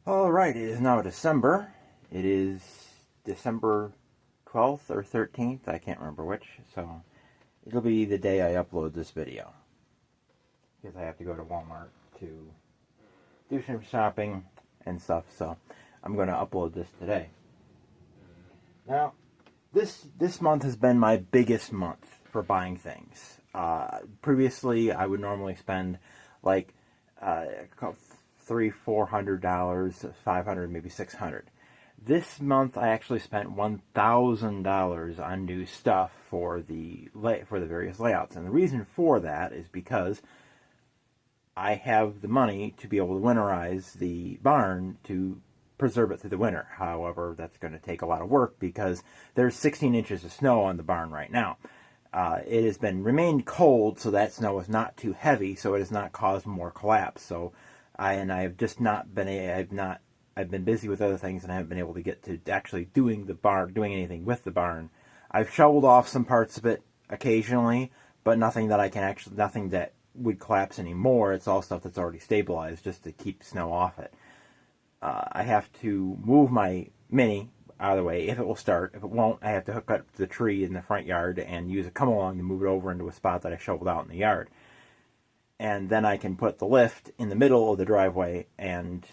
Alright, it is now December. It is December 12th or 13th, I can't remember which, so it'll be the day I upload this video. Because I have to go to Walmart to do some shopping and stuff, so I'm going to upload this today. Now, this month has been my biggest month for buying things. Previously, I would normally spend like $300-400, $500, maybe $600. This month, I actually spent $1,000 on new stuff for the various layouts, and the reason for that is because I have the money to be able to winterize the barn to preserve it through the winter. However, that's going to take a lot of work because there's 16 inches of snow on the barn right now. It has remained cold, so that snow is not too heavy, so it has not caused more collapse. So, I have just not been I've been busy with other things and I haven't been able to get to actually doing anything with the barn. I've shoveled off some parts of it occasionally, but nothing that would collapse anymore. It's all stuff that's already stabilized just to keep snow off it. I have to move my Mini out of the way if it will start. If it won't, I have to hook up the tree in the front yard and use a come-along to move it over into a spot that I shoveled out in the yard. And then I can put the lift in the middle of the driveway and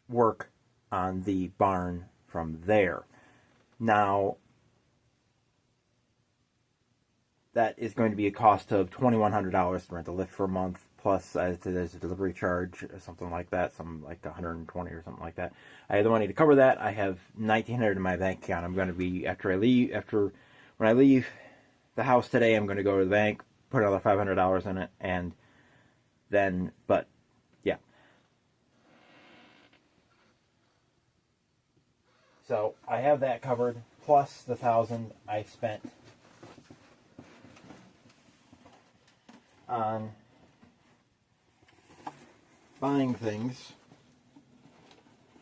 work on the barn from there. Now, that is going to be a cost of $2,100 to rent the lift for a month, plus there's a delivery charge or something like that, some like $120 or something like that. I have the money to cover that. I have $1,900 in my bank account. I'm going to be when I leave the house today, I'm going to go to the bank, put another $500 in it, and then, but yeah. So I have that covered, plus the $1,000 I spent on buying things.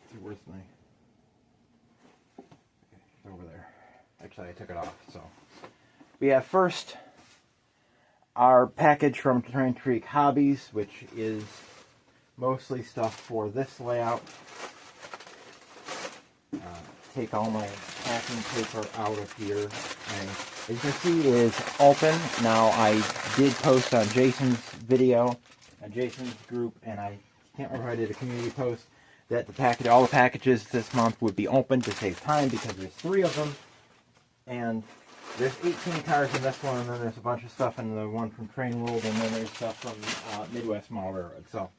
Let's see, where's my... Okay, it's over there. Actually, I took it off, so... We have first our package from Train Creek Hobbies, which is mostly stuff for this layout. Take all my packing paper out of here, and as you can see, it is open. Now, I did post on Jason's video, on Jason's group, and I can't remember if I did a community post, that all the packages this month would be open to save time, because there's 3 of them, and there's 18 cars in this one, and then there's a bunch of stuff in the one from Train World, and then there's stuff from Midwest Mall Railroad. So,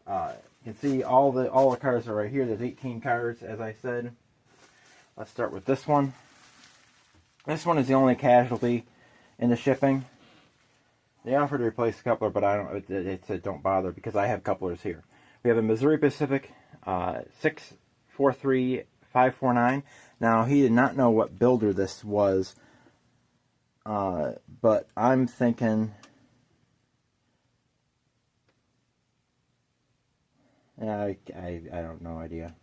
you can see all the cars are right here. There's 18 cars, as I said. Let's start with this one. This one is the only casualty in the shipping. They offered to replace the coupler, but it said don't bother because I have couplers here. We have a Missouri Pacific 643549. Now, he did not know what builder this was, but I'm thinking... I don't know idea.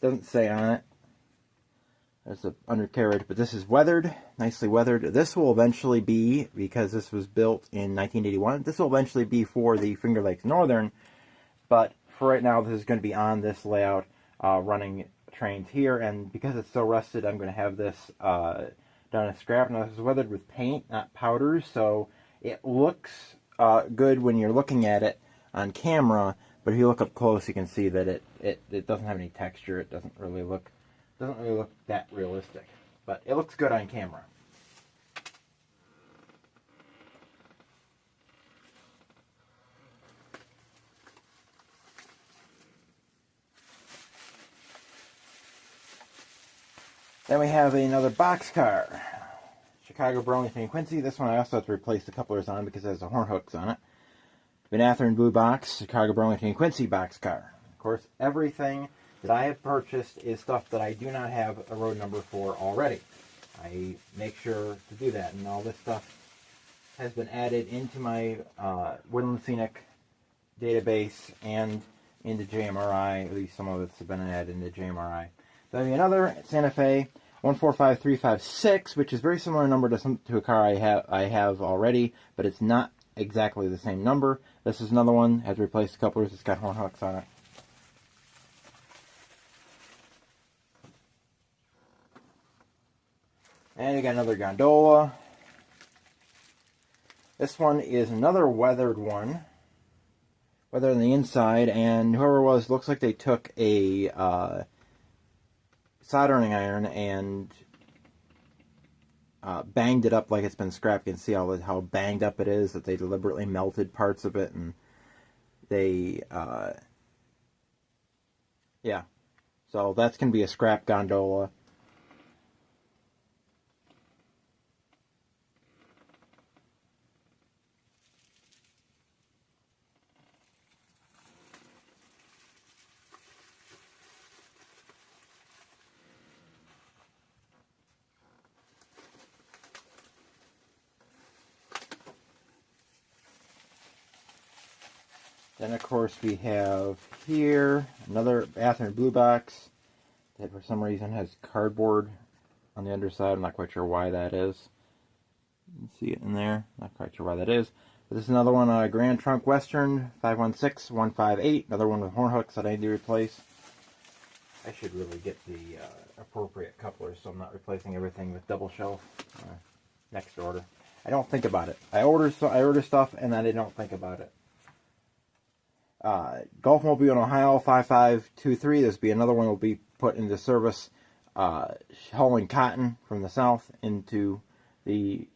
Doesn't say on it. There's an undercarriage, but this is weathered, nicely weathered. This will eventually be, because this was built in 1981, this will eventually be for the Finger Lakes Northern, but for right now, this is going to be on this layout, running trains here, and because it's so rusted, I'm going to have this done as scrap. Now, this is weathered with paint, not powder, so it looks good when you're looking at it on camera, but if you look up close, you can see that it doesn't have any texture. It doesn't really look that realistic, but it looks good on camera. Then we have another boxcar, Chicago, Burlington, Quincy. This one I also have to replace the couplers on because it has the horn hooks on it. Van Atheren Blue Box, Chicago, Burlington, Quincy boxcar. Of course, everything that I have purchased is stuff that I do not have a road number for already. I make sure to do that, and all this stuff has been added into my Woodland Scenic database and into JMRI. At least some of it's been added into JMRI. Then another Santa Fe 145356, which is very similar number to a car I have already, but it's not exactly the same number. This is another one, has replaced couplers, it's got horn hooks on it. And you got another gondola. This one is another weathered one. Weathered on the inside, and whoever it was, looks like they took a soldering iron and banged it up like it's been scrapped. You can see how banged up it is, that they deliberately melted parts of it, and they, yeah. So that's going to be a scrap gondola. Then, of course, we have here another Athearn Blue Box that for some reason has cardboard on the underside. I'm not quite sure why that is. You can see it in there. Not quite sure why that is. But this is another one, Grand Trunk Western 516158. Another one with horn hooks that I need to replace. I should really get the appropriate couplers so I'm not replacing everything with double shelf next order. I don't think about it. I order stuff and then I don't think about it. Gulf Mobile in Ohio 5523. This will be another one will be put into service, hauling cotton from the south into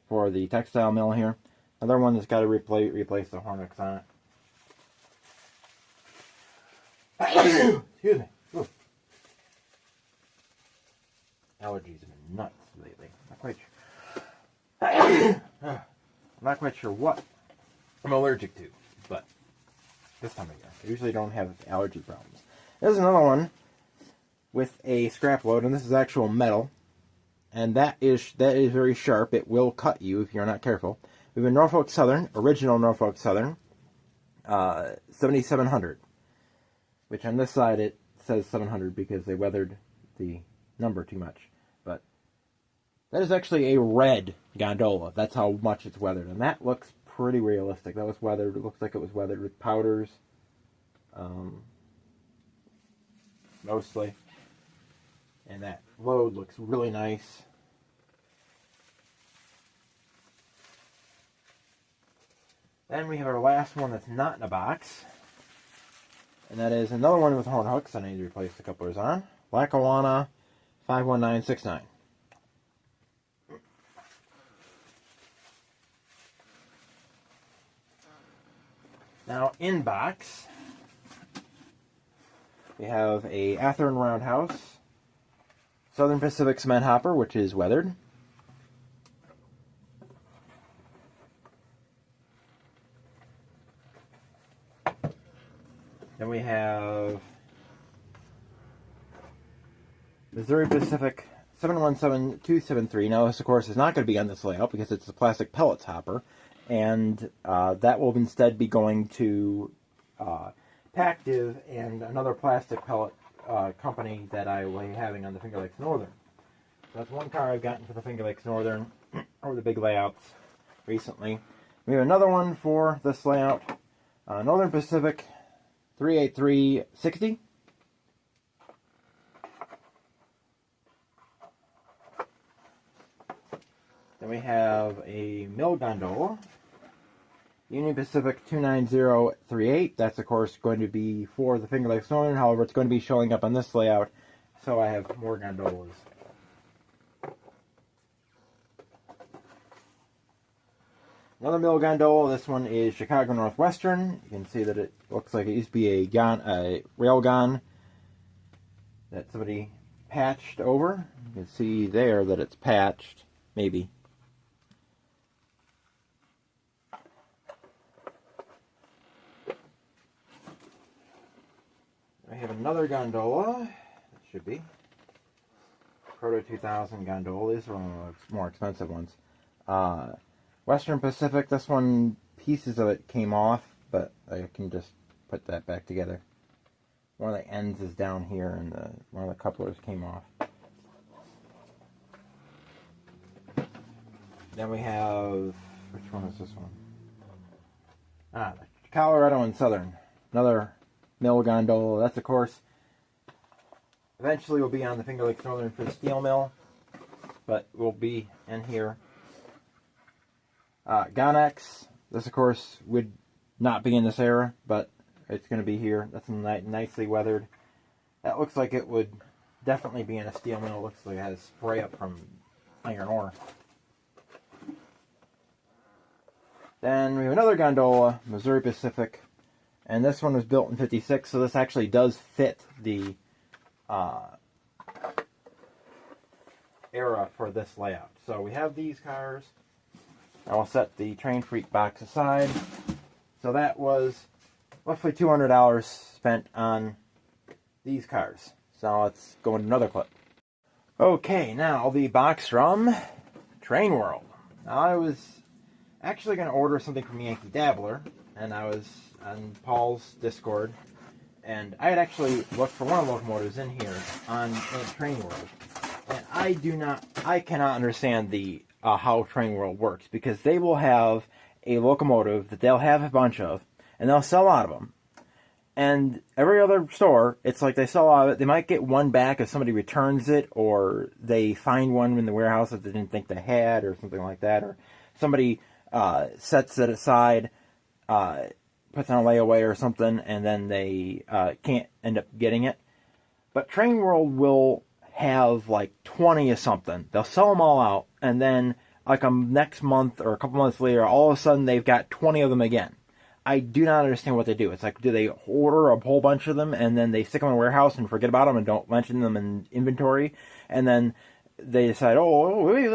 for the textile mill here. Another one that's got to replace the horn hooks on it. Excuse me. Ooh. Allergies have been nuts lately. I'm not quite sure what I'm allergic to, but this time of year. I usually don't have allergy problems. There's another one with a scrap load, and this is actual metal, and that is very sharp. It will cut you if you're not careful. We have a Norfolk Southern, original Norfolk Southern, 7700, which on this side it says 700 because they weathered the number too much. But that is actually a red gondola. That's how much it's weathered, and that looks pretty realistic. That was weathered. It looks like it was weathered with powders, mostly. And that load looks really nice. Then we have our last one that's not in a box, and that is another one with horn hooks. I need to replace the couplers on. Lackawanna 51969. Now, in box, we have a Athearn Roundhouse, Southern Pacific Cement Hopper, which is weathered. Then we have Missouri Pacific 717273. Now, this, of course, is not going to be on this layout because it's a plastic pellets hopper. And that will instead be going to Pactiv and another plastic pellet company that I will be having on the Finger Lakes Northern. So that's one car I've gotten for the Finger Lakes Northern over the big layouts recently. We have another one for this layout, Northern Pacific 38360. Then we have a mill gondola, Union Pacific 29038. That's, of course, going to be for the Finger Lakes Northern. However, it's going to be showing up on this layout, so I have more gondolas. Another mill gondola. This one is Chicago Northwestern. You can see that it looks like it used to be a railgun that somebody patched over. You can see there that it's patched, maybe. I have another gondola. It should be Proto 2000 gondola. These are one of the more expensive ones. Western Pacific. This one, pieces of it came off, but I can just put that back together. One of the ends is down here, and one of the couplers came off. Then we have, which one is this one? The Colorado and Southern, another mill gondola. That's, of course, eventually will be on the Finger Lakes Northern for the steel mill, but will be in here. Gonex, this, of course, would not be in this era, but it's going to be here. That's nicely weathered. That looks like it would definitely be in a steel mill. It looks like it has spray up from iron ore. Then we have another gondola, Missouri Pacific, and this one was built in '56, so this actually does fit the era for this layout. So we have these cars. I'll set the Train Freak box aside. So that was roughly $200 spent on these cars. So let's go into another clip. Okay, now the box from Train World. Now I was actually going to order something from Yankee Dabbler, and I was on Paul's Discord, and I had actually looked for one of the locomotives in here on Train World, and I cannot understand the how Train World works, because they will have a locomotive that they'll have a bunch of, and they'll sell a lot of them. And every other store, it's like they sell a lot of it. They might get one back if somebody returns it, or they find one in the warehouse that they didn't think they had, or something like that, or somebody sets it aside, puts on a layaway or something, and then they can't end up getting it. But Train World will have like 20 or something. They'll sell them all out, and then like next month or a couple months later, all of a sudden they've got 20 of them again. I do not understand what they do. It's like, do they order a whole bunch of them and then they stick them in a warehouse and forget about them and don't mention them in inventory, and then they decide, we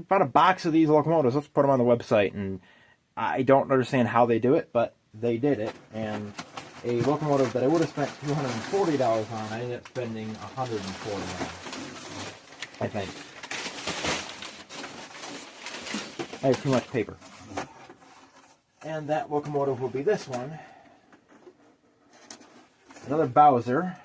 found a box of these locomotives, let's put them on the website. And I don't understand how they do it, but they did it. And a locomotive that I would have spent $240 on, I ended up spending $140, I think. I have too much paper. And that locomotive will be this one. Another Bowser.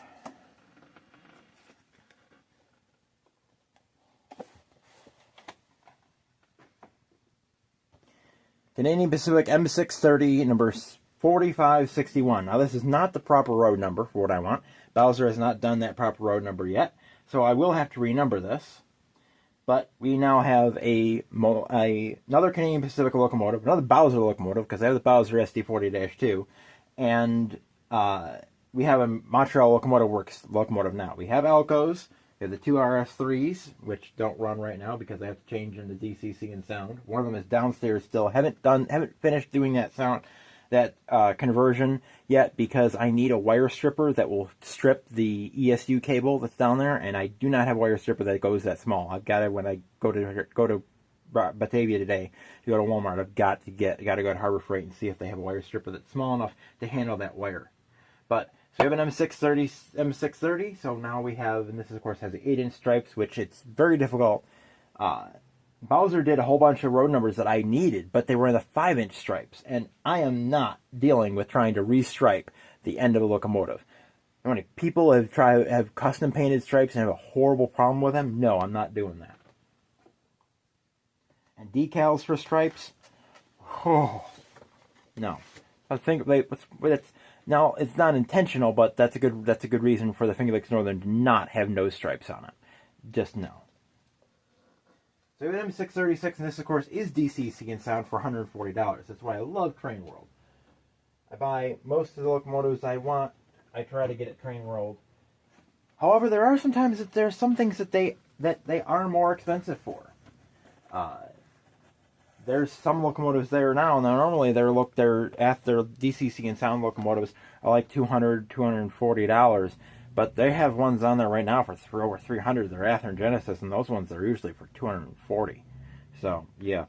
Canadian Pacific M630, number 4561. Now, this is not the proper road number for what I want. Bowser has not done that proper road number yet, so I will have to renumber this. But we now have another Canadian Pacific locomotive, another Bowser locomotive, because I have the Bowser SD40-2, and we have a Montreal Locomotive Works locomotive now. We have Alcos. We have the two RS3s, which don't run right now because I have to change into DCC and sound. One of them is downstairs still. Haven't finished doing that conversion yet, because I need a wire stripper that will strip the ESU cable that's down there, and I do not have a wire stripper that goes that small. I've got it when I go to Batavia today to go to Walmart. I've got to go to Harbor Freight and see if they have a wire stripper that's small enough to handle that wire. But so we have an M630, so now we have, and this of course has the 8-inch stripes, which it's very difficult. Bowser did a whole bunch of road numbers that I needed, but they were in the 5-inch stripes, and I am not dealing with trying to restripe the end of a locomotive. How many people have custom painted stripes and have a horrible problem with them? No, I'm not doing that. And decals for stripes? Oh, no. I think now it's not intentional, but that's a good reason for the Finger Lakes Northern to not have no stripes on it. Just no. So we have M636, and this, of course, is DCC and sound for $140. That's why I love Train World. I buy most of the locomotives I want. I try to get at Train World. However, there are sometimes that there's some things that they are more expensive for. There's some locomotives there now. Now normally they're after DCC and sound locomotives are like $200, $240. But they have ones on there right now for over $300. They're Athearn Genesis, and those ones are usually for $240. So, yeah.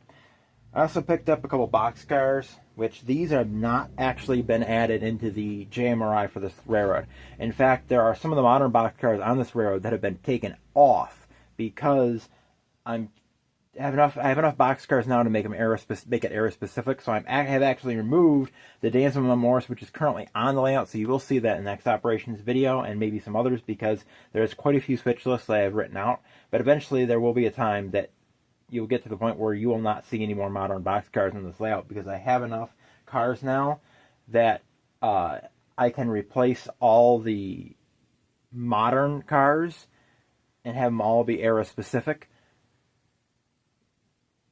I also picked up a couple boxcars, which these have not actually been added into the JMRI for this railroad. In fact, there are some of the modern boxcars on this railroad that have been taken off because I have enough boxcars now to make it era specific. So I have actually removed the Dansman Morris, which is currently on the layout. So you will see that in the next operations video, and maybe some others, because there's quite a few switch lists that I have written out. But eventually there will be a time that you'll get to the point where you will not see any more modern boxcars in this layout, because I have enough cars now that I can replace all the modern cars and have them all be era specific.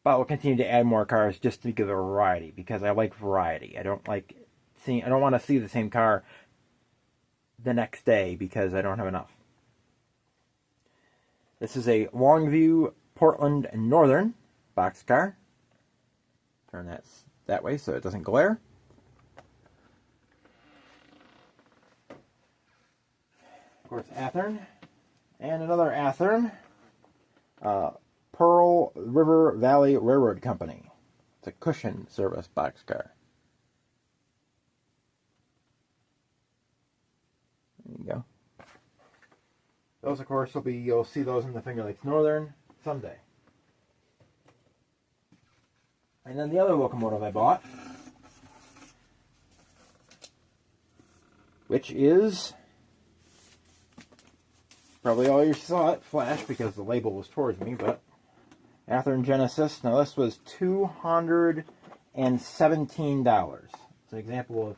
But we'll continue to add more cars just to give a variety, because I like variety. I don't want to see the same car the next day because I don't have enough. This is a Longview Portland Northern boxcar. Turn that way so it doesn't glare. Of course, Athearn. And another Athearn. Pearl River Valley Railroad Company. It's a cushion service boxcar. There you go. Those, of course, you'll see those in the Finger Lakes Northern someday. And then the other locomotive I bought, which is, probably all you saw it flash because the label was towards me, but Athearn Genesis. Now this was $217. It's an example of,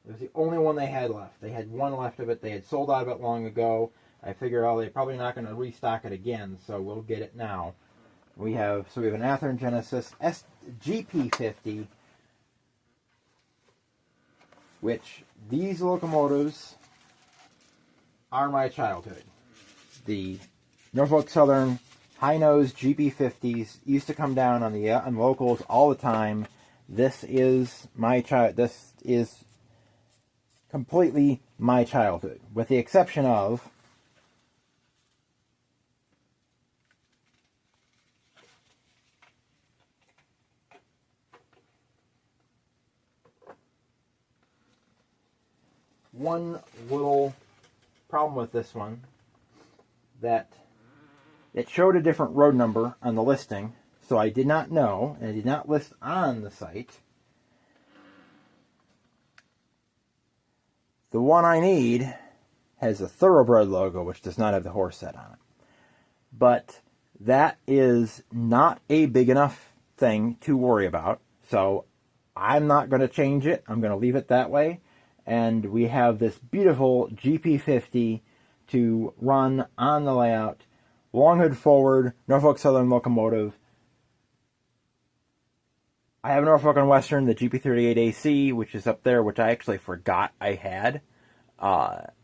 it was the only one they had left. They had one left of it. They had sold out of it long ago. I figure, they're probably not going to restock it again, so we'll get it now. We have an Athearn Genesis GP50, which these locomotives are my childhood. The Norfolk Southern high-nose GP50s used to come down on the locals all the time. This is This is completely my childhood, with the exception of one little problem with this one, that it showed a different road number on the listing, so I did not know, and it did not list on the site. The one I need has a Thoroughbred logo, which does not have the horse set on it. But that is not a big enough thing to worry about, so I'm not going to change it. I'm going to leave it that way. And we have this beautiful GP50 to run on the layout. Long hood forward, Norfolk Southern locomotive. I have a Norfolk and Western, the GP38AC, which is up there, which I actually forgot I had. What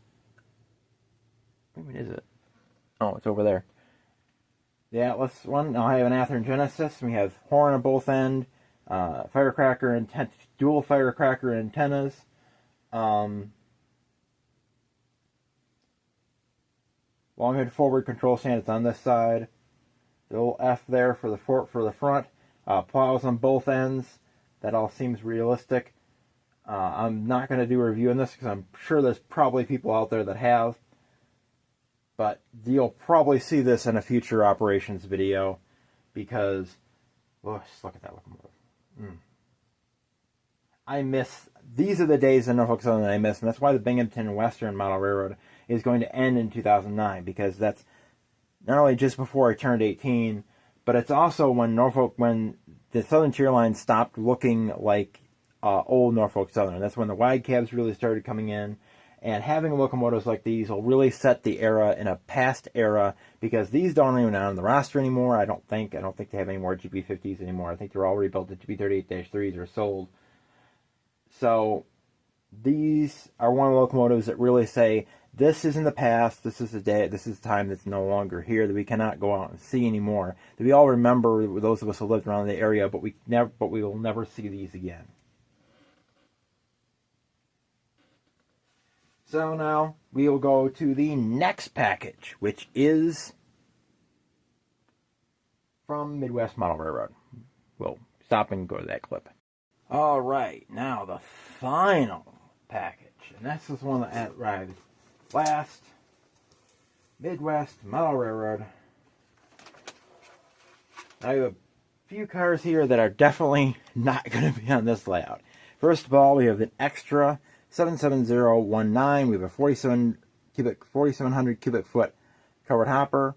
is it? Oh, it's over there. The Atlas one. Now I have an Athearn Genesis. We have horn on both ends, firecracker and dual firecracker antennas. Long hood forward control stand is on this side. The little F there for the front. Plows on both ends. That all seems realistic. I'm not going to do a review on this because I'm sure there's probably people out there that have. But you'll probably see this in a future operations video because, just look at that locomotive. These are the days in Norfolk Southern that I miss, and that's why the Binghamton Western Model Railroad is going to end in 2009, because that's not only just before I turned 18, but it's also when the Southern Tier Line stopped looking like old Norfolk Southern. That's when the wide cabs really started coming in, and having locomotives like these will really set the era in a past era, because these don't even on the roster anymore. I don't think they have any more GP50s anymore. I think they're all rebuilt. The GP38-3s are sold. So these are one of the locomotives that really say, this is in the past, this is the day, this is the time that's no longer here, that we cannot go out and see anymore. That we all remember, those of us who lived around the area, but we will never see these again. So now we will go to the next package, which is from Midwest Model Railroad. We'll stop and go to that clip. All right, now the final package, and this is one that arrived last. Midwest Model Railroad. I have a few cars here that are definitely not going to be on this layout. First of all, we have an extra 77019. We have a 4,700 cubic foot covered hopper.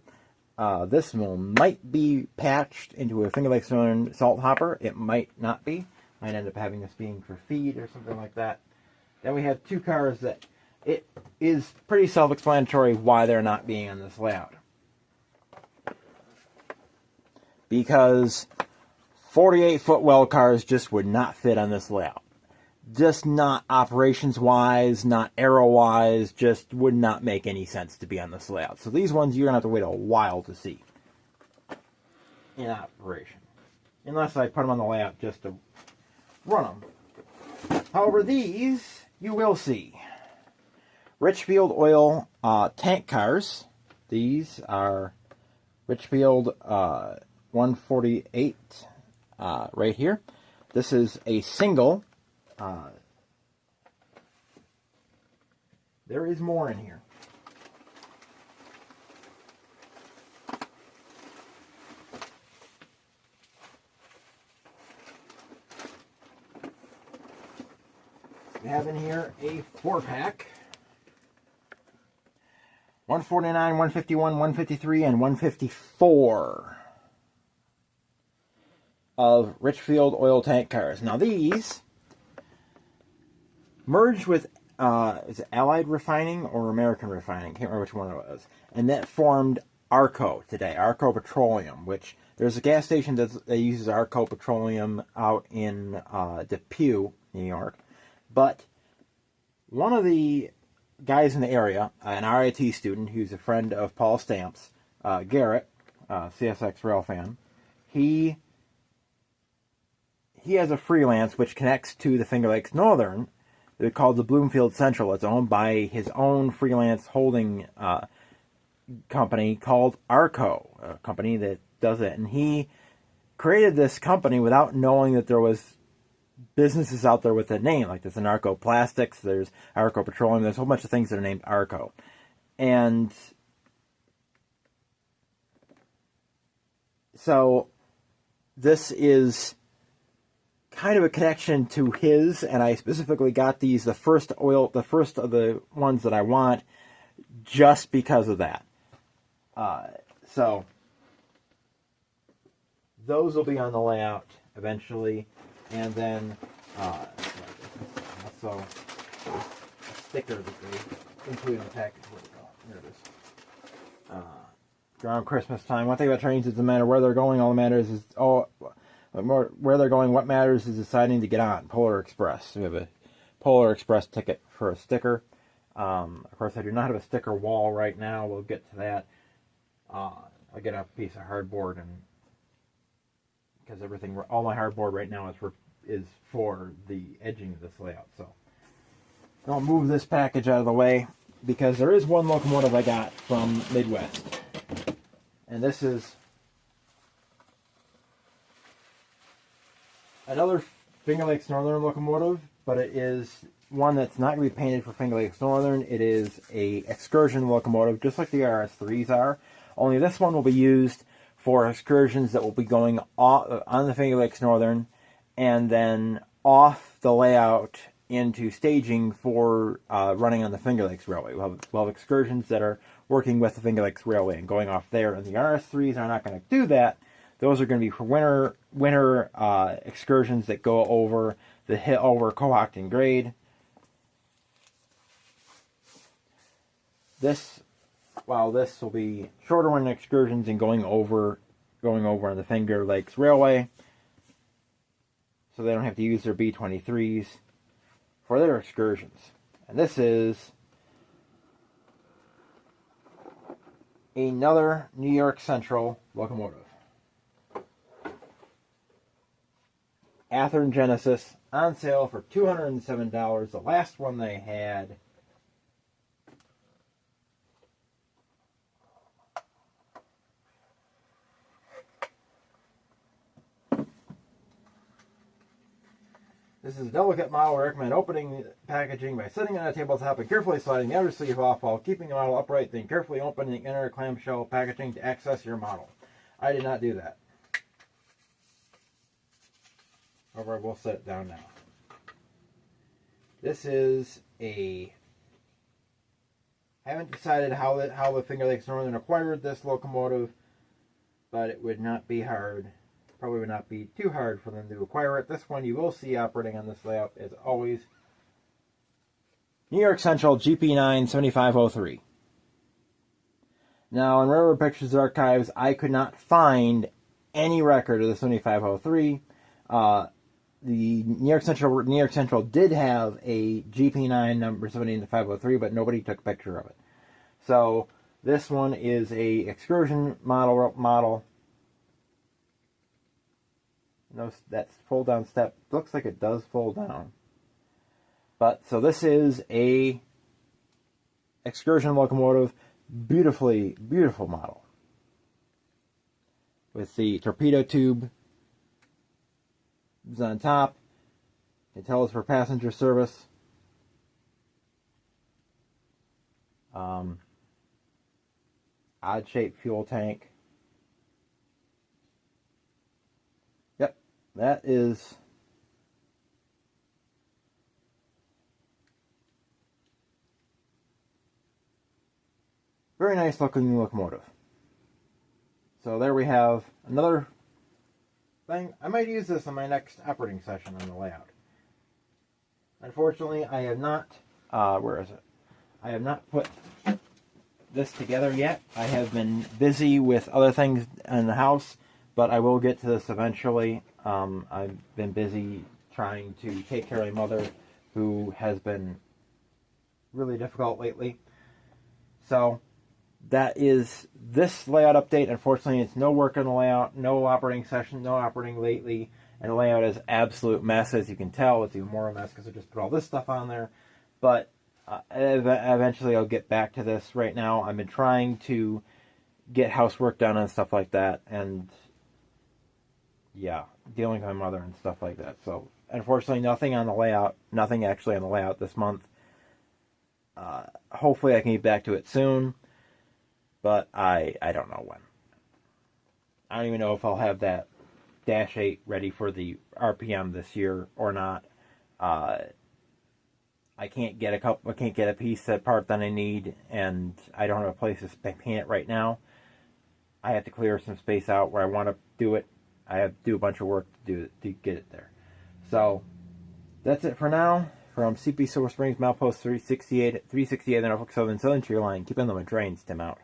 This might be patched into a Finger Lakes Northern salt hopper. It might not be. Might end up having this being for feed or something like that. Then we have two cars that it is pretty self-explanatory why they're not being on this layout. Because 48-foot well cars just would not fit on this layout. Just not operations-wise, not aero-wise, just would not make any sense to be on this layout. So these ones you're going to have to wait a while to see in operation. Unless I put them on the layout just to run them. However, these you will see. Richfield Oil tank cars. These are Richfield 148 right here. This is a single. There is more in here. We have in here a 4-pack. 149, 151, 153, and 154 of Richfield Oil tank cars. Now these merged with, is it Allied Refining or American Refining? Can't remember which one it was. And that formed ARCO today, ARCO Petroleum, which there's a gas station that uses ARCO Petroleum out in Depew, New York. But one of the guys in the area, an RIT student who's a friend of Paul Stamps, Garrett, CSX rail fan, he has a freelance which connects to the Finger Lakes Northern. They're called the Bloomfield Central. It's owned by his own freelance holding company called ARCO, a company that does it. And he created this company without knowing that there was businesses out there with that name. Like there's an ARCO Plastics, there's ARCO Petroleum, there's a whole bunch of things that are named ARCO. And so this is kind of a connection to his, and I specifically got these, the first of the ones that I want, just because of that. So those will be on the layout eventually, and then also a sticker that they include in the package. Where it go? There it is. Around Christmas time. One thing about trains is no matter where they're going, all that matters is where they're going. What matters is deciding to get on. Polar Express. We have a Polar Express ticket for a sticker. Of course, I do not have a sticker wall right now. We'll get to that. I'll get a piece of hardboard, and because all my hardboard right now is for the edging of this layout. So I'll move this package out of the way because there is one locomotive I got from Midwest, and this is another Finger Lakes Northern locomotive, but it is one that's not going to be painted for Finger Lakes Northern. It is a excursion locomotive, just like the RS3s are. Only this one will be used for excursions that will be going on the Finger Lakes Northern and then off the layout into staging for running on the Finger Lakes Railway. We'll have excursions that are working with the Finger Lakes Railway and going off there. And the RS3s are not going to do that. Those are going to be for winter excursions that go over the hill over Cohocton Grade. This will be shorter winter excursions and going over on the Finger Lakes Railway, so they don't have to use their B-23s for their excursions. And this is another New York Central locomotive. Athearn Genesis, on sale for $207. The last one they had This is a delicate model. I recommend opening packaging by sitting on a tabletop and carefully sliding the outer sleeve off while keeping the model upright, then carefully opening the inner clamshell packaging to access your model. I did not do that. However, I will set it down now. This is I haven't decided how the Finger Lakes Northern acquired this locomotive, but it would not be hard probably would not be too hard for them to acquire it. This one you will see operating on this layout as always. New York Central GP9 7503. Now, in Railroad Pictures Archives, I could not find any record of the 7503. The New York Central did have a GP9 number 7503, but nobody took a picture of it. So this one is a excursion model. No, that's fold down step. Looks like it does fold down. But so this is a excursion locomotive, beautiful model with the torpedo tube on top. You can tell it's for passenger service. Odd-shaped fuel tank. Yep, that is very nice looking locomotive. So there we have another thing. I might use this in my next operating session on the layout. Unfortunately, I have not, where is it? I have not put this together yet. I have been busy with other things in the house, but I will get to this eventually. I've been busy trying to take care of my mother, who has been really difficult lately. So that is this layout update. Unfortunately, it's no work on the layout, no operating session, no operating lately, and the layout is absolute mess. As you can tell, it's even more of a mess because I just put all this stuff on there. But eventually I'll get back to this. Right now, I've been trying to get housework done and stuff like that, and yeah, dealing with my mother and stuff like that. So unfortunately, nothing actually on the layout this month. Hopefully I can get back to it soon, but I don't know when. I don't even know if I'll have that Dash 8 ready for the RPM this year or not. I can't get a piece, that part that I need, and I don't have a place to paint it right now. I have to clear some space out where I want to do it. I have to do a bunch of work to get it there. So that's it for now. From CP Silver Springs, Milepost 368 on Norfolk Southern Tree Line. Keep on the trains, Tim out.